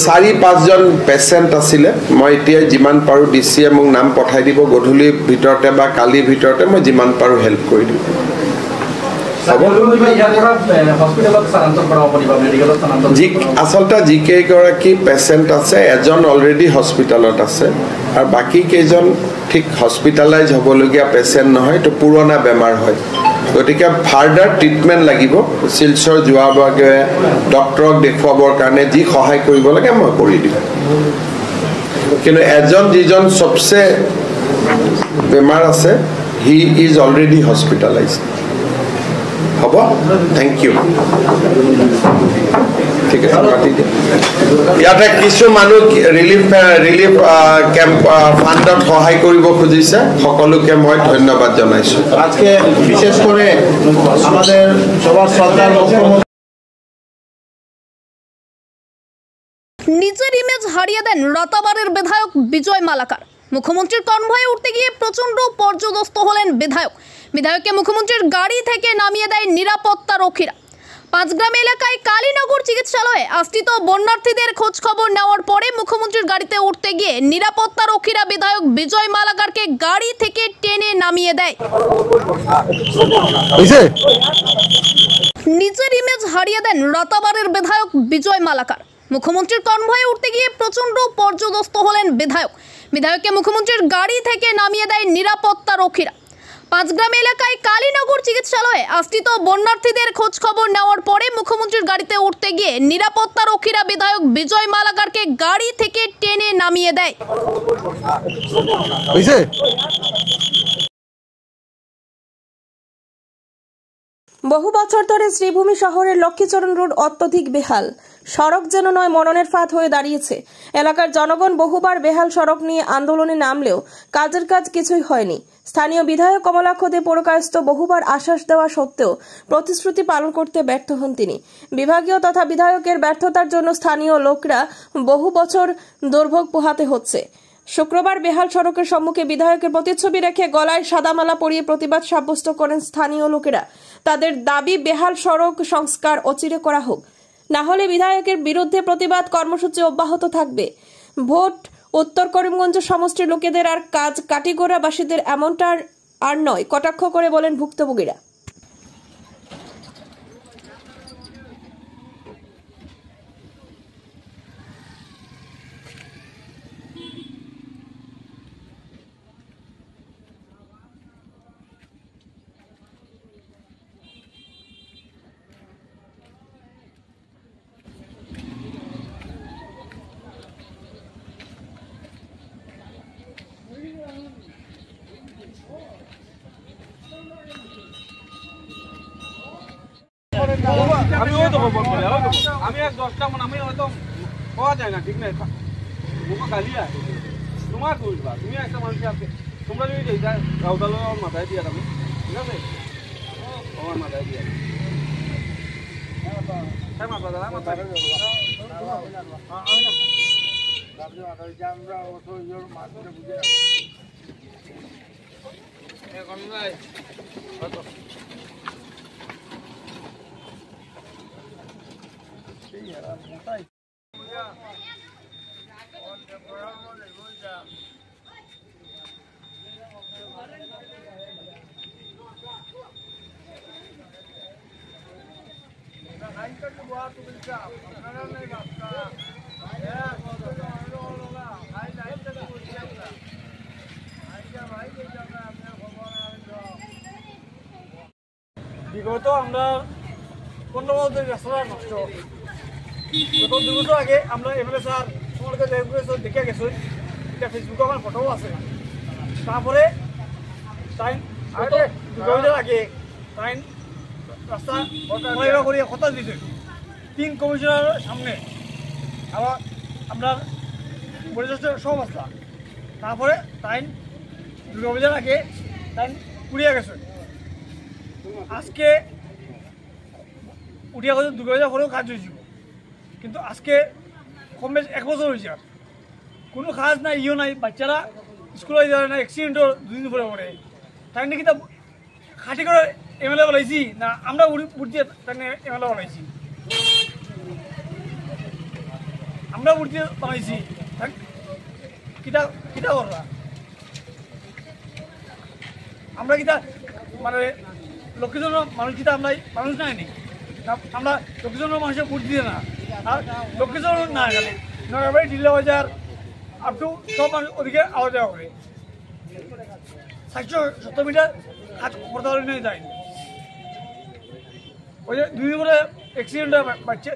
4-5জন পেচেণ্ট আছিলে, মই এতিয়া যিমান পাৰোঁ ডিচিয়ে মোক নাম পঠাই দিব, গধূলিৰ ভিতৰতে বা কালিৰ ভিতৰতে মই যিমান পাৰোঁ হেল্প কৰি দিম। আচলতে যিকেইগৰাকী পেচেণ্ট আছে এজন অলৰেডি হস্পিটেলত আছে আৰু বাকী কেইজন ঠিক হস্পিটেলাইজ হ'বলগীয়া পেচেণ্ট নহয়, এইটো পুৰণা বেমাৰ হয়। গতিকে ফাৰ্ডাৰ ট্ৰিটমেণ্ট লাগিব। শিলচৰ যোৱাৰ বাবে ডক্টৰক দেখুৱাবৰ কাৰণে যি সহায় কৰিব লাগে মই কৰি দিম। কিন্তু এজন যিজন সবচে বেমাৰ আছে হি ইজ অলৰেডি হস্পিটেলাইজড হ'ব থ্যাংক ইউ ঠিক আছে পাতি দিয়া ইয়াতে কিছু মানুহ ৰিলিফ কেম্প ফাণ্ডত সহায় কৰিব খুজিছে সকলোকে মই ধন্যবাদ জনাইছো আজকে বিশেষ করে আমাদের সবার শ্রদ্ধার মুখ্যমন্ত্রী নিজের ইমেজ হারিয়ে দেন রাতাবাড়ির বিধায়ক বিজয় মালাকার। মুখ্যমন্ত্রীর কনভয়ে উঠতে গিয়ে প্রচন্ড পর্যদস্ত হলেন বিধায়ককে মুখ্যমন্ত্রীর গাড়ি থেকে নামিয়ে দেয় নিরাপত্তা রক্ষীরা। পাঁচগ্রাম এলাকায় কালীনগর চিকিৎসালয়ে আশ্রিত বন্যার্থীদের খোঁজ খবর নেওয়ার পরে মুখ্যমন্ত্রীর গাড়িতে উঠতে গিয়ে নিরাপত্তা রক্ষীরা বিধায়ক বিজয় মালাকারকে গাড়ি থেকে টেনে নামিয়ে দেয়। নিজের ইমেজ হারিয়ে দেন রাতাবাড়ির বিধায়ক বিজয় মালাকার। মুখ্যমন্ত্রীর কনভয়ে উঠতে গিয়ে প্রচন্ড পর্যদস্ত হলেন বিধায়ককে মুখ্যমন্ত্রীর গাড়ি থেকে নামিয়ে দেয় নিরাপত্তা রক্ষীরা। পাঁচগ্রাম এলাকায় কালীনগর চিকিৎসালয়ে আশ্রিত বন্যার্থীদের খোঁজ খবর নেওয়ার পরে মুখ্যমন্ত্রীর গাড়িতে উঠতে গিয়ে নিরাপত্তা রক্ষীরা বিধায়ক বিজয় মালাকারকে গাড়ি থেকে টেনে নামিয়ে দেয়। বহু বছর ধরে শ্রীভূমি শহরের লক্ষ্মীচরণ রোড অত্যধিক বেহাল, সড়ক যেন নয় মননের ফাঁদ হয়ে দাঁড়িয়েছে। এলাকার জনগণ বহুবার বেহাল সড়ক নিয়ে আন্দোলনে নামলেও কাজের কাজ কিছুই হয়নি। স্থানীয় বিধায়ক কমলাক্ষ দে পুরকায়স্থ বহুবার আশ্বাস দেওয়া সত্ত্বেও প্রতিশ্রুতি পালন করতে ব্যর্থ হন তিনি। বিভাগীয় তথা বিধায়কের ব্যর্থতার জন্য স্থানীয় লোকরা বহু বছর দুর্ভোগ পোহাতে হচ্ছে। শুক্রবার বেহাল সড়কের সম্মুখে বিধায়কের প্রতিচ্ছবি রেখে গলায় সাদামালা পরিয়ে প্রতিবাদ সাব্যস্ত করেন স্থানীয় লোকেরা। তাদের দাবি বেহাল সড়ক সংস্কার অচিরে করা হোক, না হলে বিধায়কের বিরুদ্ধে প্রতিবাদ কর্মসূচি অব্যাহত থাকবে। ভোট উত্তর করিমগঞ্জ সমষ্টির লোকেদের আর কাজ কাটিগড়াবাসীদের এমনটা আর নয়, কটাক্ষ করে বলেন ভুক্তভোগীরা। আমি হয়তো খবর করি আমি এক 10টা মন আমি হয়তো পাওয়া যায় না ঠিক না তোমার গালি আছে তোমার বুঝবা তুমি একটা মানুষ আছে তোমরা যদি রাউদালো আমার মাথায় দিয়া তুমি ঠিক আছে আমার মাথায় দিয়া হ্যাঁ মাথা দাদা মাথা আমরা অত ইয়োর মাথায় বুঝে এখন নাই বিগত আমরা 15 বছর রাস্তা নষ্ট গত 2 বছর আগে আমরা এমএলএ স্যার তোমাদেরকে দেখে গেছি এটা ফেসবুকে আমার ফটোও আছে তারপরে তাই আগে তাই রাস্তা ময়লা করিয়ে কথা দিতে 3 কমিশনারের সামনে আবার আমরা পরিদর্শন সব আসলা তারপরে তাই দুর্গাপূজার আগে তাই পুড়িয়ে গেছে আজকে উঠিয়া গেছে দুর্গাপূজা করেও কাজ হয়েছিল কিন্তু আজকে কম বেশ 1 বছর হয়েছে আর কোনো কাজ নাই ইও নাই বাচ্চারা স্কুলে যাবে না অ্যাক্সিডেন্টও 2 দিন পরে পরে তাই নাকি তা খাটি করে এমএলএ বলাইছি না আমরা বুঝতে তাই এমএলএ বলাইছি আমরা বুঝতে বানাইছি কিটা কিটা করবা আমরা কিটা মানে লক্ষ্মীজন মানুষ কিটা আমরা মানুষ নাই নি আমরা লক্ষ্মীজনের মানুষের ভোট দিয়ে না আর লক্ষ্মীজন না গেলে নগাবাড়ি ডিলা বাজার আপ টু সব মানুষ ওদিকে আওয়া যাওয়া করে 770 মিটার কাজ করতে পারি নাই যায়নি ওই যে 2 দিন পরে অ্যাক্সিডেন্ট বাচ্চা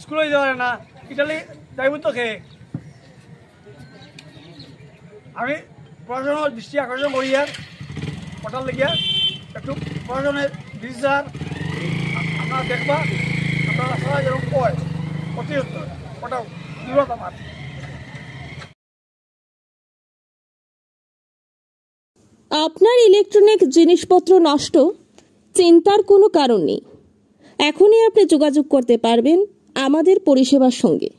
স্কুলে যাওয়া না ইটালি ড্রাইভার তো খেয়ে আমি প্রশাসনের দৃষ্টি আকর্ষণ করি আর ওটার লেগে একটু প্রশাসনের বিচার আপনারা দেখবা, আপনারা সবাই যেরকম কয় অতিরিক্ত ওটাও দূরত আমার। আপনার ইলেকট্রনিক জিনিসপত্র নষ্ট, চিন্তার কোনো কারণ নেই। এখনই আপনি যোগাযোগ করতে পারবেন আমাদের পরিষেবার সঙ্গে।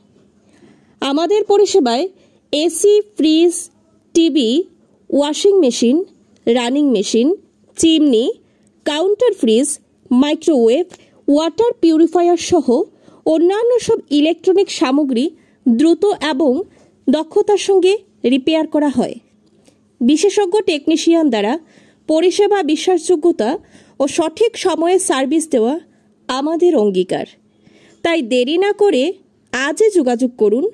আমাদের পরিষেবায় AC, fridge, TV, washing machine, running machine, chimney, counter fridge, microwave, water purifier সহ অন্যান্য সব ইলেকট্রনিক সামগ্রী দ্রুত এবং দক্ষতার সঙ্গে রিপেয়ার করা হয়। বিশেষজ্ঞ টেকনিশিয়ান দ্বারা পরিষেবা বিশ্বাসযোগ্যতা ও সঠিক সময়ে সার্ভিস দেওয়া আমাদের অঙ্গীকার। তাই দেরি না করে আজই যোগাযোগ করুন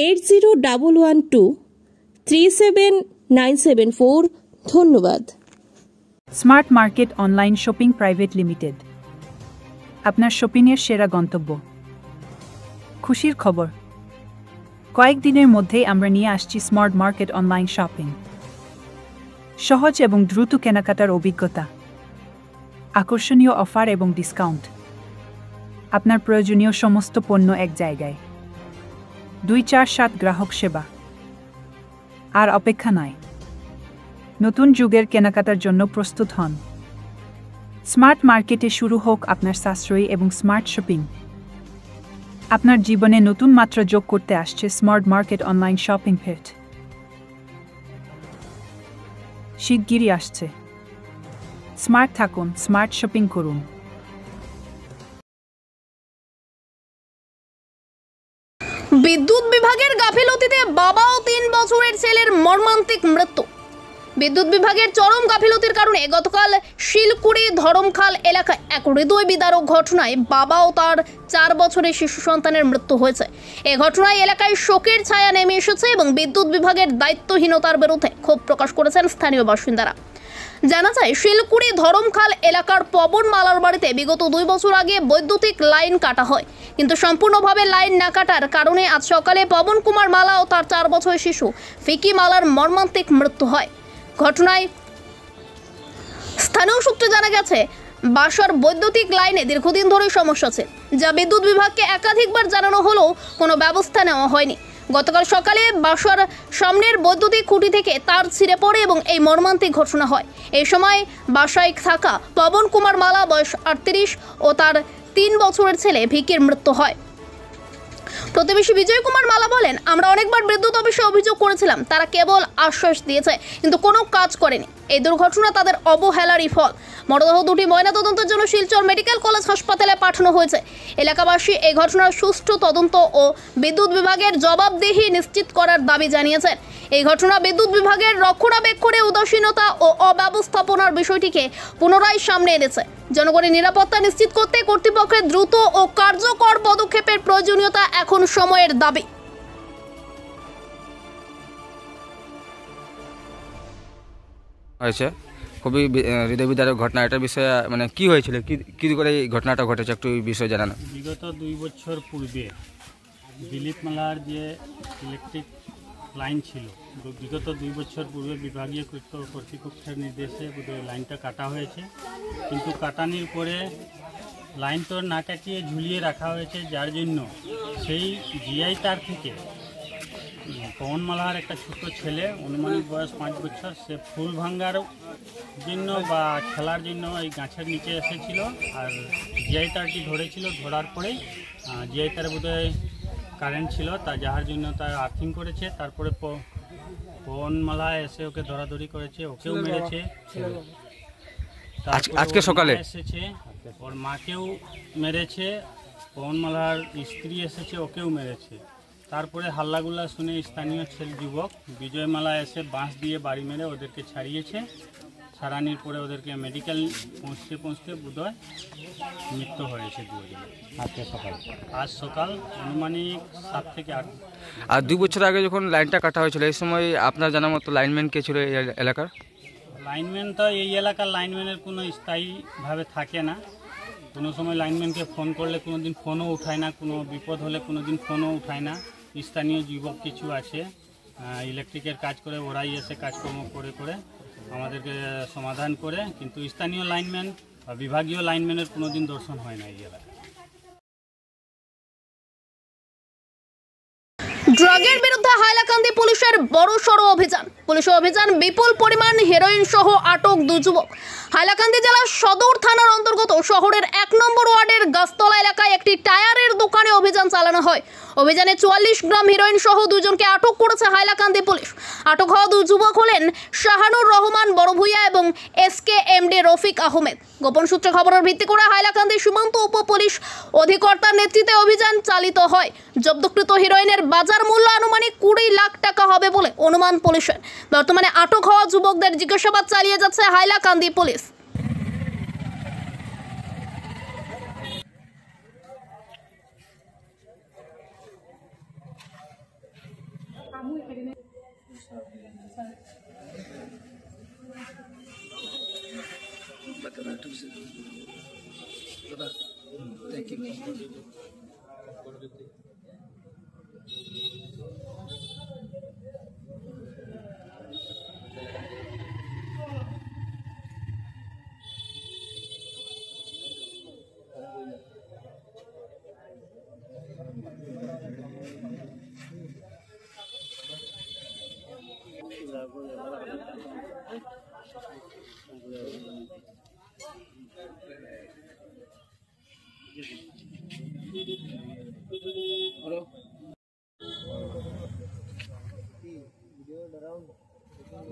8011237974। ধন্যবাদ। Smart market online shopping private limited, আপনার শপিংয়ের সেরা গন্তব্য। খুশির খবর, কয়েকদিনের মধ্যেই আমরা নিয়ে আসছি স্মার্ট মার্কেট অনলাইন শপিং। সহজ এবং দ্রুত কেনাকাটার অভিজ্ঞতা, আকর্ষণীয় অফার এবং ডিসকাউন্ট, আপনার প্রয়োজনীয় সমস্ত পণ্য এক জায়গায়। 247 গ্রাহক সেবা। আর অপেক্ষা নয়, নতুন যুগের কেনাকাটার জন্য প্রস্তুত হন। স্মার্ট মার্কেটে শুরু হোক আপনার সাশ্রয়ী এবং স্মার্ট শপিং। আপনার জীবনে নতুন মাত্রা যোগ করতে আসছে smart market online shopping fete. শিগগিরই আসছে। স্মার্ট থাকুন, স্মার্ট শপিং করুন। বিদ্যুৎ বিভাগের গাফিলতিতে বাবা ও 3 বছরের ছেলের মর্মান্তিক মৃত্যু। বিদ্যুৎ বিভাগের চরম গাফিলতির কারণে গতকাল শিলকুড়ি ধরমখাল এলাকায় এক হৃদয় বিদারক ঘটনায় বাবা ও তার 4 বছরের শিশু সন্তানের মৃত্যু হয়েছে। এই ঘটনায় এলাকায় শোকের ছায়া নেমে এসেছে এবং বিদ্যুৎ বিভাগের দায়িত্বহীনতার বিরুদ্ধে ক্ষোভ প্রকাশ করেছেন স্থানীয় বাসিন্দারা। জানা যায়, শিলকুড়ি ধরমখাল এলাকার পবন মালার বাড়িতে বিগত 2 বছর আগে বৈদ্যুতিক লাইন কাটা হয়, কিন্তু সম্পূর্ণভাবে লাইন না কাটার কারণে আজ সকালে পবন কুমার মালা ও তার 4 বছরের শিশু ফিকি মালার মর্মান্তিক মৃত্যু হয়। ঘটনায় স্থানীয় সূত্রে জানা গেছে, বাসার বৈদ্যুতিক লাইনে দীর্ঘদিন ধরে সমস্যা ছিল, যা বিদ্যুৎ বিভাগকে একাধিকবার জানানো হলেও কোনো ব্যবস্থা নেওয়া হয়নি। গতকাল সকালে বাসার সামনের বৈদ্যুতিক খুঁটি থেকে তার ছিঁড়ে পড়ে এবং এই মর্মান্তিক ঘটনা হয়। এই সময় বাসায় থাকা পবন কুমার মালা বয়স 38 ও তার 3 বছরের ছেলে ভিকির মৃত্যু হয়। প্রতিবেশী বিজয় কুমার মালা বলেন, আমরা অনেকবার বিদ্যুৎ অফিসে অভিযোগ করেছিলাম, তারা কেবল আশ্বাস দিয়েছে কিন্তু কোনো কাজ করেনি। এই দুর্ঘটনা তাদের অবহেলারই ফল। মরদেহ দুটি ময়নাতদন্তের জন্য শিলচর মেডিকেল কলেজ হাসপাতালে পাঠানো হয়েছে। এলাকাবাসী এই ঘটনার সুষ্ঠু তদন্ত ও বিদ্যুৎ বিভাগের জবাবদিহি নিশ্চিত করার দাবি জানিয়েছেন। এই ঘটনা বিদ্যুৎ বিভাগের রক্ষণাবেক্ষণে উদাসীনতা ও অব্যবস্থাপনার বিষয়টিকে পুনরায় সামনে এনেছে। জনগণের নিরাপত্তা নিশ্চিত করতে কর্তৃপক্ষের দ্রুত ও কার্যকর পদক্ষেপের প্রয়োজনীয়তা এখন সময়ের দাবি। হয়েছে খুবই হৃদয় বিদারক ঘটনা। এটার বিষয়ে মানে কি হয়েছিল, কি করে এই ঘটনাটা ঘটেছে একটু বিষয় জানানো। বিগত 2 বছর পূর্বে দিলীপ মালার যে ইলেকট্রিক লাইন ছিল, বিগত 2 বছর পূর্বে বিভাগীয় কর্তৃপক্ষের নির্দেশে লাইনটা কাটা হয়েছে, কিন্তু কাটানোর পরে লাইন তো না কাটিয়ে ঝুলিয়ে রাখা হয়েছে, যার জন্য সেই জিআই তার থেকে পবন মালার একটা ছোট ছেলে, অনুমানিক বয়স 5 বছর, সে ফুল ভাঙ্গার জন্য বা খেলার জন্য এই গাছের নিচে এসেছিল, আর জিআই তারটি ধরেছিল। ধরার পরেই জিআই তার বোধহয় কারেন্ট ছিল, তা যার জন্য তার আর্থিং করেছে। তারপরে পবন মালা এসে ওকে ধরাধরি করেছে, ওকেও মেরেছে। আজকে সকালে এসেছে, ওর মাকেও মেরেছে, পবন মালার স্ত্রী এসেছে, ওকেও মেরেছে। তারপরে হাল্লাগুল্লা শুনে স্থানীয় যুবক বিজয় মালা এসে বাঁশ দিয়ে বাড়ি মেরে ওদেরকে ছাড়িয়েছে। ছাড়ানোর পরে ওদেরকে মেডিকেল পৌঁছতে বোধহয় মৃত্যু হয়েছে দুজনে। আজ সকাল অনুমানিক 7 থেকে 8। আর 2 বছর আগে যখন লাইনটা কাটা হয়েছিল, এই সময় আপনার জানার মতো লাইনম্যান কে ছিল এই এলাকার? লাইনম্যান তো এই এলাকার লাইনম্যানের কোনো স্থায়ীভাবে থাকে না। কোনো সময় লাইনম্যানকে ফোন করলে কোনো দিন ফোনও উঠায় না, কোনো বিপদ হলে কোনো দিন ফোনও উঠায় না। স্থানীয় যুবক কিছু আছে, ইলেকট্রিকের কাজ করে, ওরাই এসে কাজকর্ম করে করে আমাদেরকে সমাধান করে, কিন্তু স্থানীয় লাইনম্যান বা বিভাগীয় লাইনম্যানের কোনোদিন দর্শন হয় না এই এলাকায়। ড্রাগের বিরুদ্ধে হাইলাকান্দি পুলিশের বড়সড় অভিযান। পুলিশের অভিযান, বিপুল পরিমাণ হেরোইন সহ আটক 2 যুবক। হাইলাকান্দি জেলার সদর থানার অন্তর্গত শহরের 1 নম্বর ওয়ার্ডের গাছতলা এলাকায় একটি টায়ারের দোকানে অভিযান চালানো হয়। অভিযানে 44 গ্রাম হেরোইন সহ 2 জনকে আটক করেছে হাইলাকান্দি পুলিশ। আটক হওয়া 2 যুবক হলেন শাহানুর রহমান বড়ভূইয়া এবং SKMD রফিক আহমেদ। গোপন সূত্রে খবরের ভিত্তি করে হাইলাকান্দি সীমান্ত উপ পুলিশ অধিকর্তার নেতৃত্বে অভিযান চালিত হয়। জব্দকৃত হেরোইনের বাজার মূল্য আনুমানিক 20 লাখ টাকা হবে বলে অনুমান পুলিশের। বর্তমানে আটক হওয়া যুবকদের জিজ্ঞাসাবাদ চালিয়ে যাচ্ছে হাইলাকান্দি পুলিশ।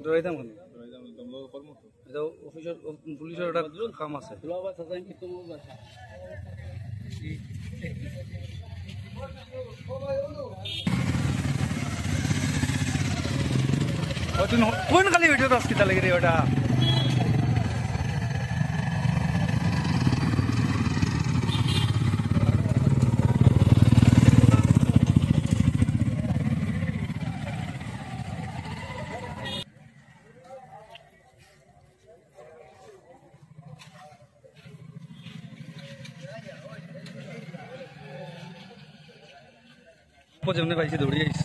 দৌড়াইতাম কেন? এটা অফিসের পুলিশের একটা কাম আছে। কোন খালি ভিডিও দশ কিতা লেগে রে ওটা? যেমনি পাইছি দৌড়িয়ে আইছি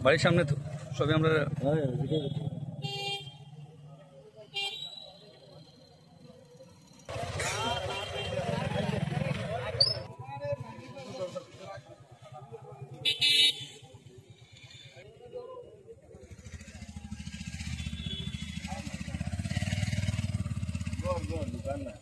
বাড়ির সামনে তো সবে আমরা দোকান না